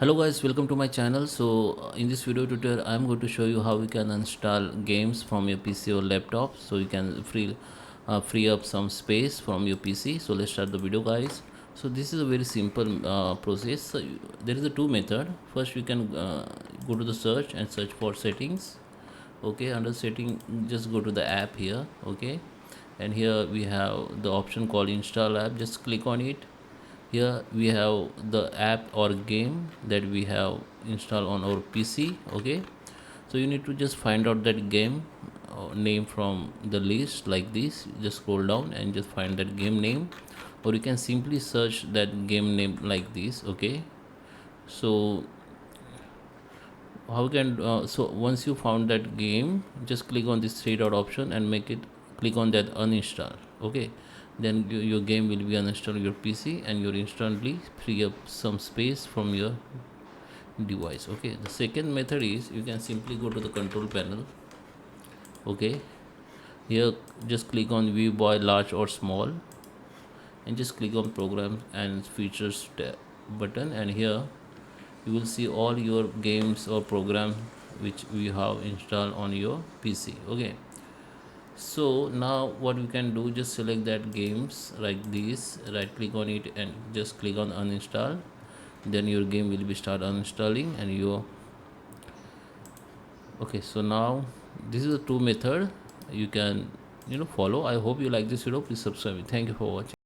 Hello guys, welcome to my channel. In this video tutorial I'm going to show you how you can install games from your PC or laptop, so you can free up some space from your PC. So let's start the video guys. So this is a very simple process. There is a two method. First you can go to the search and search for settings. Okay, under setting just go to the app here. Okay, and here we have the option called install app. Just click on it. Here we have the app or game that we have installed on our PC. Okay, so you need to just find out that game name from the list like this. Just scroll down and just find that game name, or you can simply search that game name like this. Okay, so how can so once you found that game, just click on this three dot option and make it click on that uninstall. Okay, then your game will be uninstalled on your PC and you'll instantly free up some space from your device. Okay, the second method is you can simply go to the control panel. Okay, here just click on view by large or small and just click on programs and features button, and here you will see all your games or programs which we have installed on your PC. Okay, so now what we can do, just select that games like this, right click on it and just click on uninstall. Then your game will be start uninstalling and you okay. So now this is the two method you can follow. I hope you like this video. Please subscribe. Thank you for watching.